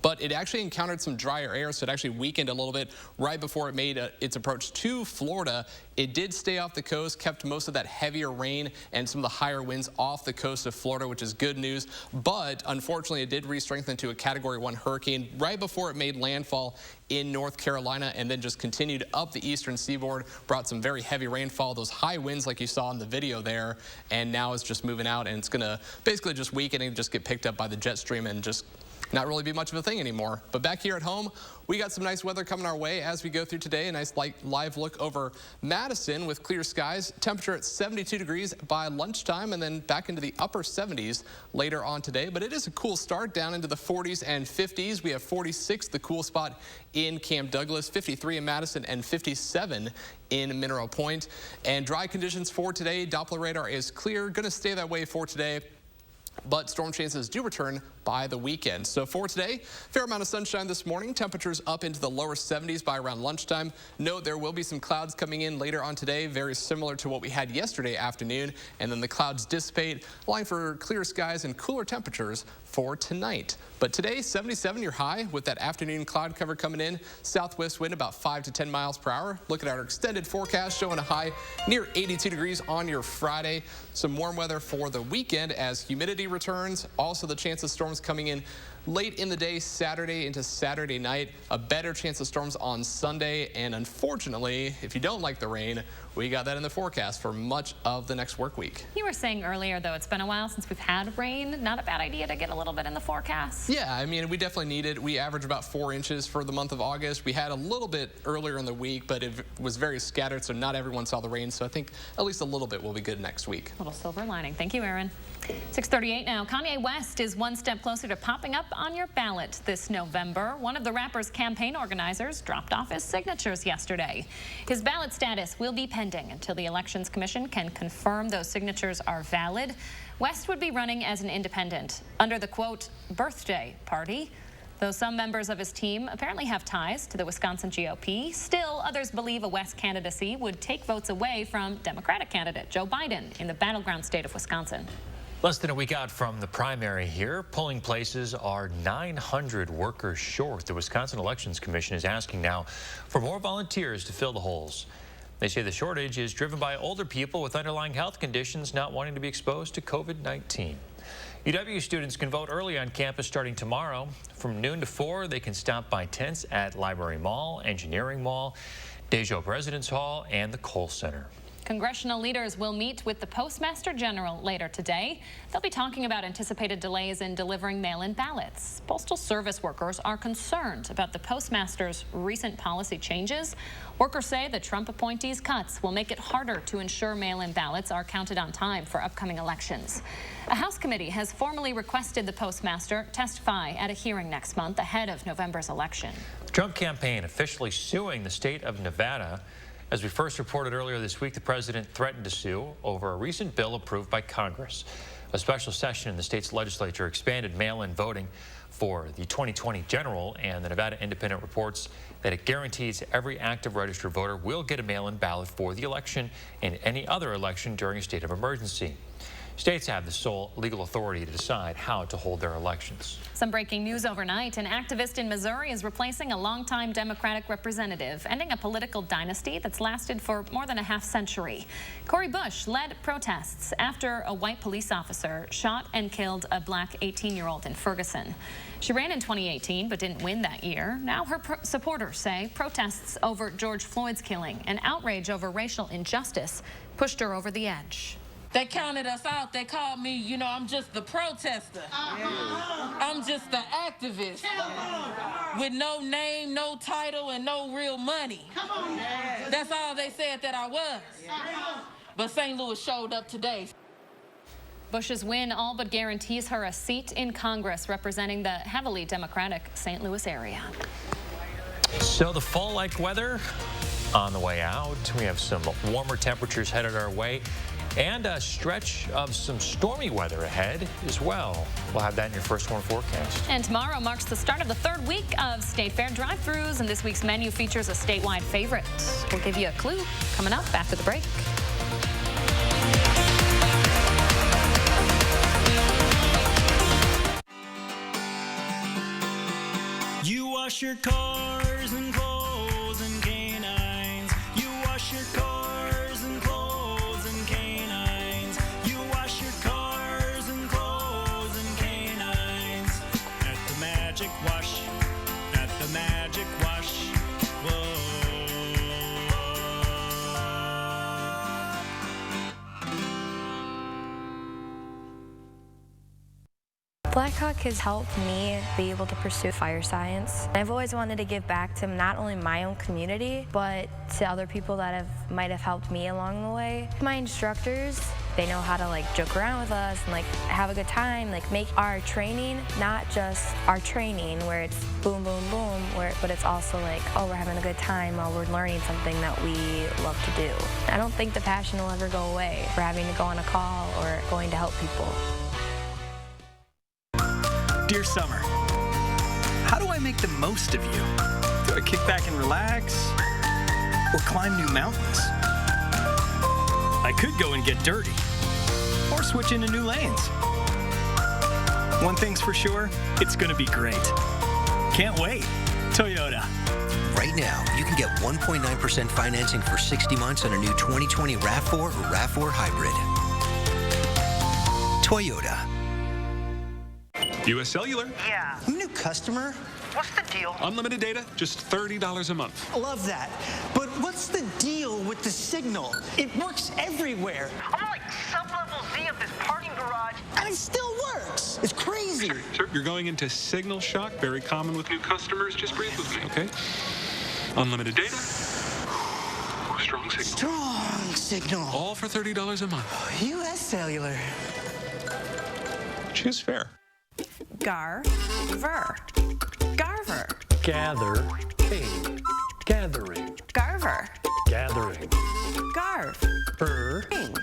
But it actually encountered some drier air, so it actually weakened a little bit right before it made its approach to Florida. It did stay off the coast, kept most of that heavier rain and some of the higher winds off the coast of Florida, which is good news. But unfortunately, it did re-strengthen to a Category 1 hurricane right before it made landfall in North Carolina and then just continued up the eastern seaboard, brought some very heavy rainfall, those high winds like you saw in the video there, and now it's just moving out, and it's going to basically just weaken and just get picked up by the jet stream and just not really be much of a thing anymore. But back here at home, we got some nice weather coming our way as we go through today. A nice live look over Madison with clear skies. Temperature at 72 degrees by lunchtime and then back into the upper 70s later on today. But it is a cool start down into the 40s and 50s. We have 46, the cool spot in Camp Douglas, 53 in Madison, and 57 in Mineral Point. And dry conditions for today. Doppler radar is clear. Going to stay that way for today. But storm chances do return by the weekend. So for today, fair amount of sunshine this morning. Temperatures up into the lower 70s by around lunchtime. Note there will be some clouds coming in later on today, very similar to what we had yesterday afternoon. And then the clouds dissipate, allowing for clear skies and cooler temperatures for tonight. But today, 77 your high with that afternoon cloud cover coming in. Southwest wind about 5 to 10 miles per hour. Looking at our extended forecast showing a high near 82 degrees on your Friday. Some warm weather for the weekend as humidity returns. Also the chance of storms coming in late in the day, Saturday into Saturday night. A better chance of storms on Sunday. And unfortunately, if you don't like the rain, we got that in the forecast for much of the next work week. You were saying earlier, though, it's been a while since we've had rain. Not a bad idea to get a little bit in the forecast. Yeah, I mean, we definitely need it. We average about 4 inches for the month of August. We had a little bit earlier in the week, but it was very scattered, so not everyone saw the rain. So I think at least a little bit will be good next week. A little silver lining. Thank you, Aaron. 6:38 now. Kanye West is one step closer to popping up on your ballot this November. One of the rapper's campaign organizers dropped off his signatures yesterday. His ballot status will be pending until the Elections Commission can confirm those signatures are valid. West would be running as an independent under the, quote, birthday party. Though some members of his team apparently have ties to the Wisconsin GOP, still others believe a West candidacy would take votes away from Democratic candidate Joe Biden in the battleground state of Wisconsin. Less than a week out from the primary here, polling places are 900 workers short. The Wisconsin Elections Commission is asking now for more volunteers to fill the holes. They say the shortage is driven by older people with underlying health conditions not wanting to be exposed to COVID-19. UW students can vote early on campus starting tomorrow. From noon to 4, they can stop by tents at Library Mall, Engineering Mall, Dejob Residence Hall, and the Cole Center. Congressional leaders will meet with the Postmaster General later today. They'll be talking about anticipated delays in delivering mail-in ballots. Postal Service workers are concerned about the Postmaster's recent policy changes. Workers say the Trump appointees' cuts will make it harder to ensure mail-in ballots are counted on time for upcoming elections. A House committee has formally requested the Postmaster testify at a hearing next month ahead of November's election. The Trump campaign officially suing the state of Nevada. As we first reported earlier this week, the president threatened to sue over a recent bill approved by Congress. A special session in the state's legislature expanded mail-in voting for the 2020 general, and the Nevada Independent reports that it guarantees every active registered voter will get a mail-in ballot for the election and any other election during a state of emergency. States have the sole legal authority to decide how to hold their elections. Some breaking news overnight. An activist in Missouri is replacing a longtime Democratic representative, ending a political dynasty that's lasted for more than a half-century. Cori Bush led protests after a white police officer shot and killed a black 18-year-old in Ferguson. She ran in 2018 but didn't win that year. Now her supporters say protests over George Floyd's killing and outrage over racial injustice pushed her over the edge. They counted us out. They called me, you know, I'm just the protester. I'm just the activist with no name, no title, and no real money. That's all they said that I was. But St. Louis showed up today. Bush's win all but guarantees her a seat in Congress representing the heavily Democratic St. Louis area. So the fall-like weather on the way out. We have some warmer temperatures headed our way, and a stretch of some stormy weather ahead as well. We'll have that in your first warn forecast. And tomorrow marks the start of the third week of State Fair drive-thrus, and this week's menu features a statewide favorite. We'll give you a clue coming up after the break. You wash your cars and clothes and canines. You wash your cars and clothes and canines. You wash your cars and clothes and canines. At the Magic Wash. At the Magic Wash. Whoa. Blackhawk has helped me be able to pursue fire science. I've always wanted to give back to not only my own community, but to other people that might have helped me along the way. My instructors, they know how to joke around with us and have a good time, make our training not just our training where it's boom, boom, boom, but it's also oh, we're having a good time while we're learning something that we love to do. I don't think the passion will ever go away for having to go on a call or going to help people. Dear Summer, how do I make the most of you? Do I kick back and relax? Or climb new mountains? I could go and get dirty. Or switch into new lanes. One thing's for sure, it's gonna be great. Can't wait. Toyota. Right now, you can get 1.9% financing for 60 months on a new 2020 RAV4 or RAV4 Hybrid. Toyota. U.S. Cellular. Yeah. New customer? What's the deal? Unlimited data, just $30 a month. I love that. But what's the deal with the signal? It works everywhere. I'm like sub-level Z of this parking garage, and it still works. It's crazy. Sir, you're going into signal shock, very common with new customers. Just breathe with me, okay? Unlimited data. Strong signal. Strong signal. All for $30 a month. U.S. Cellular. Choose fair. Gar-ver. Garver. Gather. Ing. Gathering. Garver. Gathering. Garv. Ing.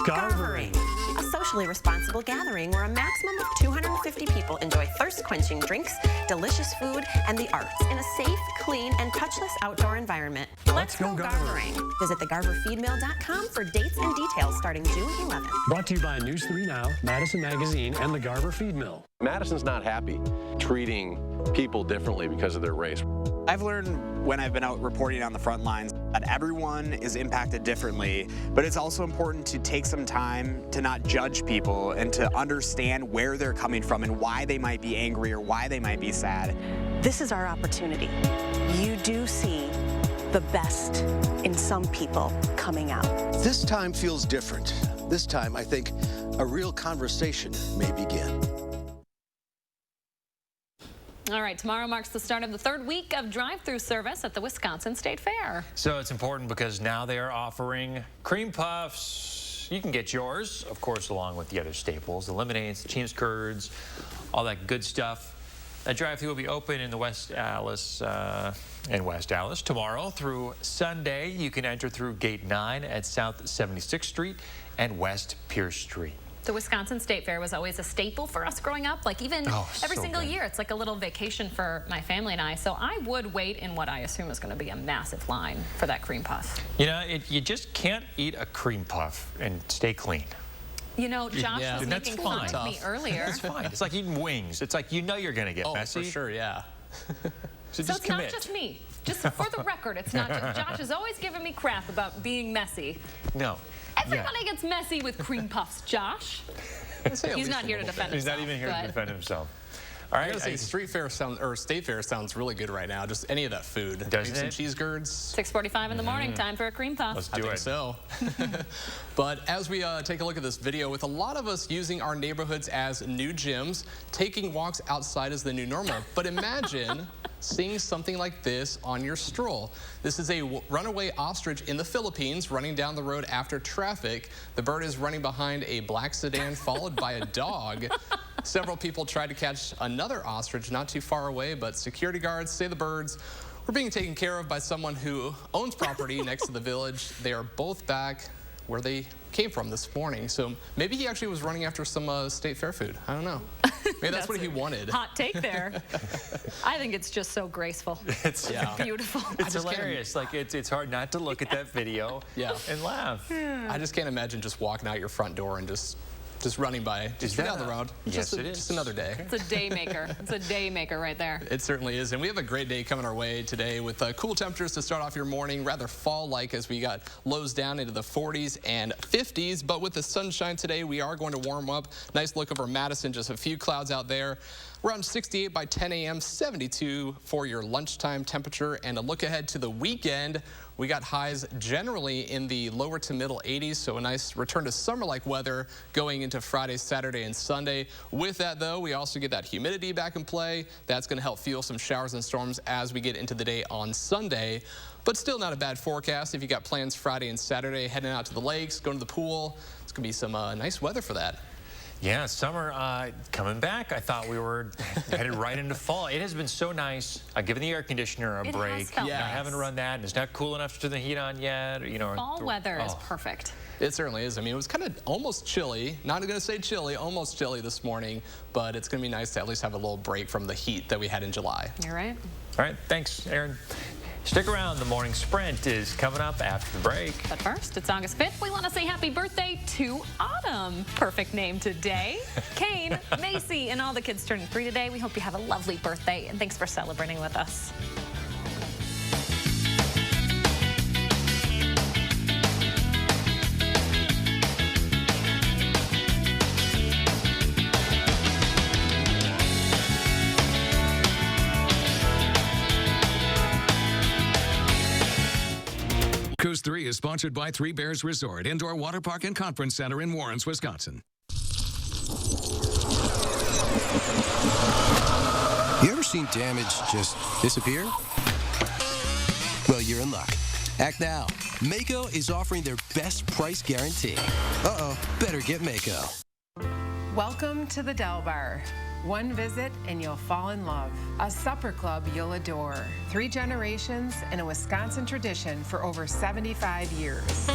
Garvering. A socially responsible gathering where a maximum of 250 people enjoy thirst-quenching drinks, delicious food, and the arts in a safe, clean, and touchless outdoor environment. Let's go garvering. Visit thegarverfeedmill.com for dates and details starting June 11th. Brought to you by News 3 Now, Madison Magazine, and the Garver Feed Mill. Madison's not happy treating people differently because of their race. I've learned when I've been out reporting on the front lines that everyone is impacted differently, but it's also important to take some time to not judge people and to understand where they're coming from and why they might be angry or why they might be sad. This is our opportunity. You do see the best in some people coming out. This time feels different. This time, I think, a real conversation may begin. All right, tomorrow marks the start of the third week of drive-through service at the Wisconsin State Fair. So it's important because now they are offering cream puffs. You can get yours, of course, along with the other staples, the lemonades, the cheese curds, all that good stuff. That drive-through will be open in the West Allis tomorrow through Sunday. You can enter through Gate 9 at South 76th Street and West Pierce Street. The Wisconsin State Fair was always a staple for us growing up. Like even every single year, it's like a little vacation for my family and I. So I would wait in what I assume is going to be a massive line for that cream puff. You know, you just can't eat a cream puff and stay clean. You know, Josh was making fun of me earlier. It's fine. It's like eating wings. It's like you know you're going to get messy. For sure, yeah. So it's not just me. Just for the record, it's not just Josh is always giving me crap about being messy. No. Everybody gets messy with cream puffs, Josh. He's not here to defend himself. He's not even here to defend himself. All right. I gotta say, State Fair sounds really good right now. Just any of that food. Doesn't Some it? cheese curds. 6:45 in the morning, time for a cream puff. Let's do it. So. But as we take a look at this video, with a lot of us using our neighborhoods as new gyms, taking walks outside is the new normal. But imagine seeing something like this on your stroll. This is a runaway ostrich in the Philippines running down the road after traffic. The bird is running behind a black sedan followed by a dog. Several people tried to catch another ostrich not too far away, but security guards say the birds were being taken care of by someone who owns property next to the village. They are both back where they came from this morning. So maybe he actually was running after some State Fair food. I don't know. Maybe that's what he wanted. Hot take there. I think it's just so graceful. It's beautiful. It's hilarious. Like it's hard not to look at that video and laugh. I just can't imagine just walking out your front door and just running by, just down the road. Yes, it is. Just another day. It's a day maker. It's a day maker right there. It certainly is. And we have a great day coming our way today with cool temperatures to start off your morning, rather fall-like as we got lows down into the 40s and 50s. But with the sunshine today, we are going to warm up. Nice look over Madison, just a few clouds out there. Around 68 by 10 a.m., 72 for your lunchtime temperature. And a look ahead to the weekend, we got highs generally in the lower to middle 80s, so a nice return to summer-like weather going into Friday, Saturday, and Sunday. With that, though, we also get that humidity back in play. That's going to help fuel some showers and storms as we get into the day on Sunday. But still not a bad forecast if you got plans Friday and Saturday, heading out to the lakes, going to the pool. It's going to be some nice weather for that. Yeah, summer coming back. I thought we were headed right into fall. It has been so nice. Giving the air conditioner a break. Has felt nice. I haven't run that, and it's not cool enough to turn the heat on yet. You know, fall weather is perfect. It certainly is. I mean, it was kind of almost chilly. Not going to say chilly, almost chilly this morning, but it's going to be nice to at least have a little break from the heat that we had in July. You're right. All right, thanks, Aaron. Stick around. The morning sprint is coming up after the break. But first, it's August 5th. We want to say happy birthday to Autumn. Perfect name today. Kane, Macy, and all the kids turning 3 today. We hope you have a lovely birthday, and thanks for celebrating with us. News 3 is sponsored by Three Bears Resort, Indoor Water Park and Conference Center in Warrens, Wisconsin. You ever seen damage just disappear? Well, you're in luck. Act now. Maaco is offering their best price guarantee. Uh-oh, better get Maaco. Welcome to the Del Bar. One visit and you'll fall in love. A supper club you'll adore. 3 generations and a Wisconsin tradition for over 75 years.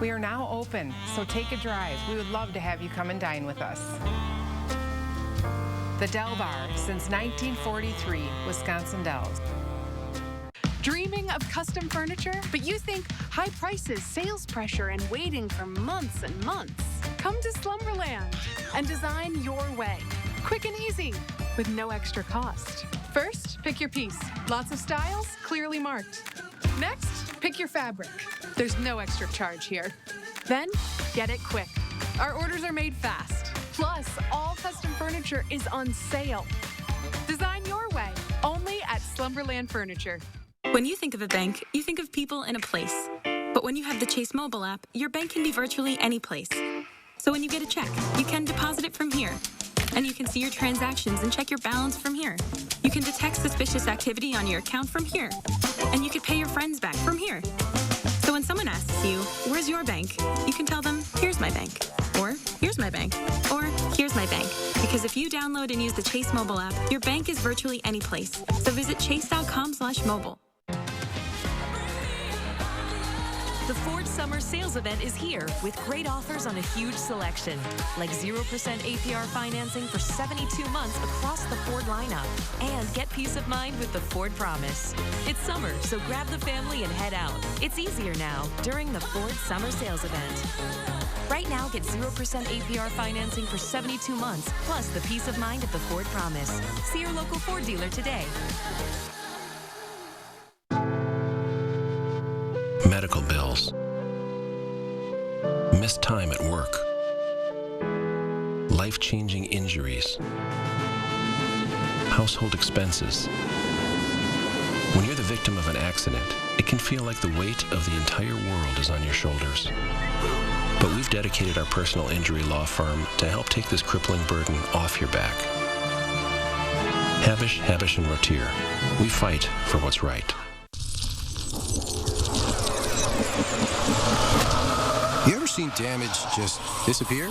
We are now open, so take a drive. We would love to have you come and dine with us. The Del Bar, since 1943, Wisconsin Dells. Dreaming of custom furniture? But you think high prices, sales pressure, and waiting for months and months? Come to Slumberland and design your way. Quick and easy, with no extra cost. First, pick your piece. Lots of styles, clearly marked. Next, pick your fabric. There's no extra charge here. Then, get it quick. Our orders are made fast. Plus, all custom furniture is on sale. Design your way, only at Slumberland Furniture. When you think of a bank, you think of people in a place. But when you have the Chase mobile app, your bank can be virtually any place. So when you get a check, you can deposit it from here. And you can see your transactions and check your balance from here. You can detect suspicious activity on your account from here. And you can pay your friends back from here. So when someone asks you, where's your bank? You can tell them, here's my bank. Or, here's my bank. Or, here's my bank. Because if you download and use the Chase mobile app, your bank is virtually any place. So visit chase.com/mobile. The Ford Summer Sales Event is here with great offers on a huge selection, like 0% APR financing for 72 months across the Ford lineup. And get peace of mind with the Ford Promise. It's summer, so grab the family and head out. It's easier now during the Ford Summer Sales Event. Right now, get 0% APR financing for 72 months, plus the peace of mind of the Ford Promise. See your local Ford dealer today. Medical bills, missed time at work, life-changing injuries, household expenses. When you're the victim of an accident, it can feel like the weight of the entire world is on your shoulders. But we've dedicated our personal injury law firm to help take this crippling burden off your back. Habish, Habish & Rotier. We fight for what's right. You ever seen damage just disappear?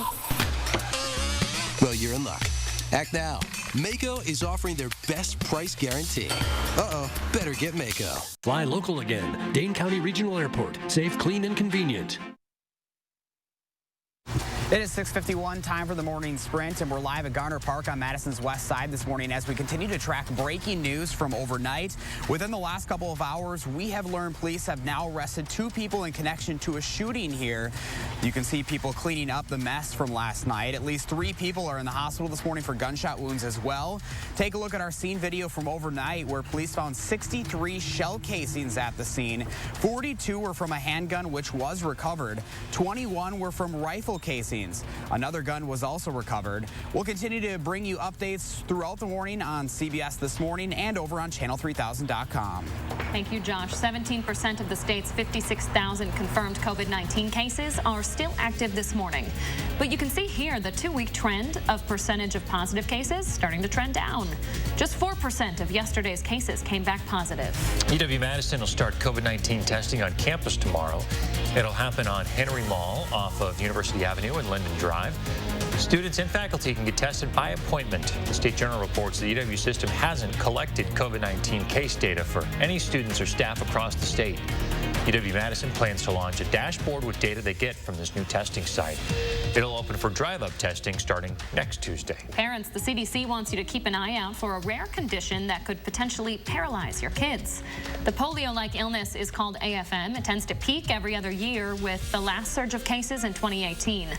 Well, you're in luck. Act now. Maaco is offering their best price guarantee. Uh-oh, better get Maaco. Fly local again. Dane County Regional Airport. Safe, clean, and convenient. It is 6:51, time for the morning sprint, and we're live at Garner Park on Madison's west side this morning as we continue to track breaking news from overnight. Within the last couple of hours, we have learned police have now arrested 2 people in connection to a shooting here. You can see people cleaning up the mess from last night. At least 3 people are in the hospital this morning for gunshot wounds as well. Take a look at our scene video from overnight where police found 63 shell casings at the scene. 42 were from a handgun, which was recovered. 21 were from rifle casings. Another gun was also recovered. We'll continue to bring you updates throughout the morning on CBS This Morning and over on channel3000.com. Thank you, Josh. 17% of the state's 56,000 confirmed COVID-19 cases are still active this morning. But you can see here the 2-week trend of percentage of positive cases starting to trend down. Just 4% of yesterday's cases came back positive. UW-Madison will start COVID-19 testing on campus tomorrow. It'll happen on Henry Mall off of University Avenue and Linden Drive. Students and faculty can get tested by appointment. The State Journal reports the UW system hasn't collected COVID-19 case data for any students or staff across the state. UW-Madison plans to launch a dashboard with data they get from this new testing site. It'll open for drive-up testing starting next Tuesday. Parents, the CDC wants you to keep an eye out for a rare condition that could potentially paralyze your kids. The polio-like illness is called AFM. It tends to peak every other year with the last surge of cases in 2018.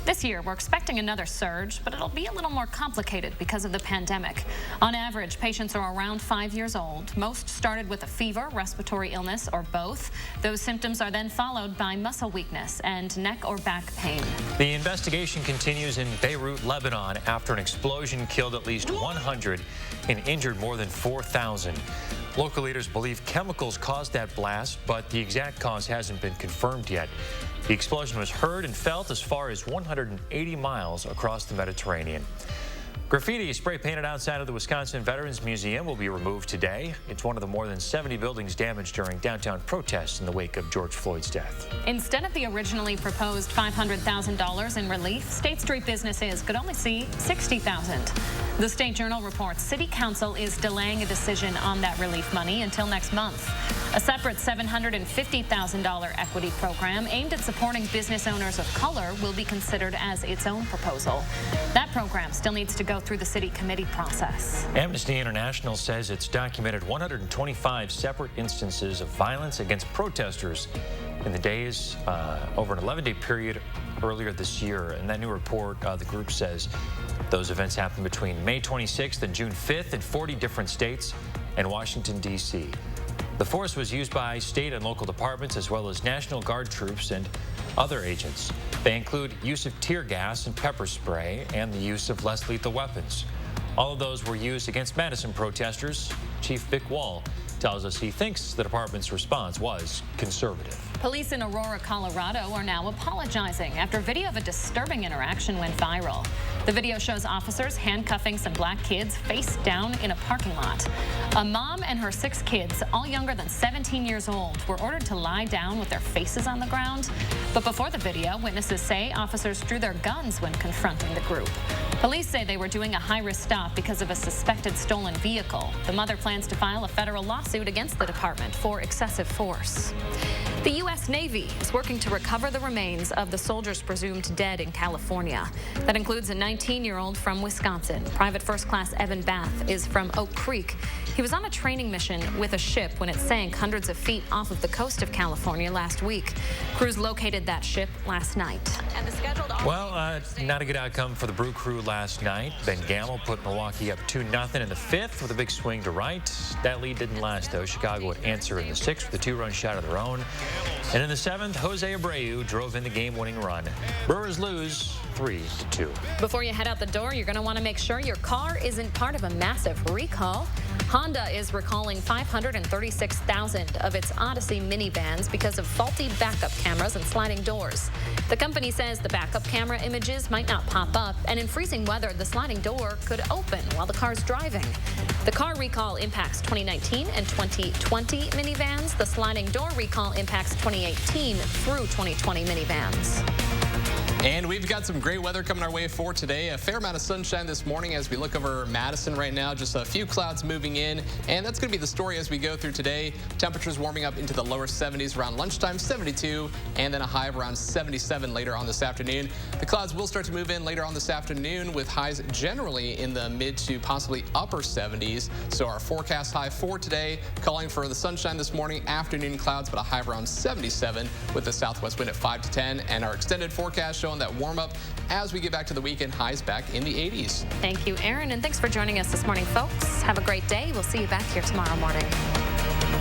This year, we're expecting another surge, but it'll be a little more complicated because of the pandemic. On average, patients are around 5 years old. Most started with a fever, respiratory illness, or both. Those symptoms are then followed by muscle weakness and neck or back pain. The investigation continues in Beirut, Lebanon, after an explosion killed at least 100 and injured more than 4,000. Local leaders believe chemicals caused that blast, but the exact cause hasn't been confirmed yet. The explosion was heard and felt as far as 180 miles across the Mediterranean. Graffiti spray painted outside of the Wisconsin Veterans Museum will be removed today. It's one of the more than 70 buildings damaged during downtown protests in the wake of George Floyd's death. Instead of the originally proposed $500,000 in relief, State Street businesses could only see $60,000. The State Journal reports City Council is delaying a decision on that relief money until next month. A separate $750,000 equity program aimed at supporting business owners of color will be considered as its own proposal. That program still needs to go through the city committee process. Amnesty International says it's documented 125 separate instances of violence against protesters in the days over an 11-day period earlier this year. In that new report, the group says those events happened between May 26th and June 5th in 40 different states and Washington, D.C. The force was used by state and local departments as well as National Guard troops and other agents. They include use of tear gas and pepper spray and the use of less lethal weapons. All of those were used against Madison protesters. Chief Vic Wall tells us he thinks the department's response was conservative. Police in Aurora, Colorado are now apologizing after video of a disturbing interaction went viral. The video shows officers handcuffing some black kids face down in a parking lot. A mom and her 6 kids, all younger than 17 years old, were ordered to lie down with their faces on the ground. But before the video, witnesses say officers drew their guns when confronting the group. Police say they were doing a high-risk stop because of a suspected stolen vehicle. The mother plans to file a federal lawsuit against the department for excessive force. The U.S. Navy is working to recover the remains of the soldiers presumed dead in California. That includes a 19-year-old from Wisconsin. Private First Class Evan Bath is from Oak Creek. He was on a training mission with a ship when it sank hundreds of feet off of the coast of California last week. Crews located that ship last night. And the scheduled not a good outcome for the Brew Crew last night. Ben Gamble put Milwaukee up 2-0 in the 5th with a big swing to right. That lead didn't last, though. Chicago would answer in the 6th with a 2-run shot of their own. And in the 7th, Jose Abreu drove in the game-winning run. Brewers lose 3-2. Before you head out the door, you're going to want to make sure your car isn't part of a massive recall. Honda is recalling 536,000 of its Odyssey minivans because of faulty backup cameras and sliding doors. The company says the backup camera images might not pop up, and in freezing weather, the sliding door could open while the car's driving. The car recall impacts 2019 and 2020 minivans. The sliding door recall impacts 2018 through 2020 minivans. And we've got some great weather coming our way for today. A fair amount of sunshine this morning as we look over Madison right now. Just a few clouds moving in, and that's going to be the story as we go through today. Temperatures warming up into the lower 70s around lunchtime, 72, and then a high of around 77 later on this afternoon. The clouds will start to move in later on this afternoon with highs generally in the mid to possibly upper 70s. So our forecast high for today, calling for the sunshine this morning, afternoon clouds, but a high of around 77 with the southwest wind at 5 to 10. And our extended forecast showing that warm up as we get back to the weekend, highs back in the 80s. Thank you, Aaron, and thanks for joining us this morning, folks. Have a great day. We'll see you back here tomorrow morning.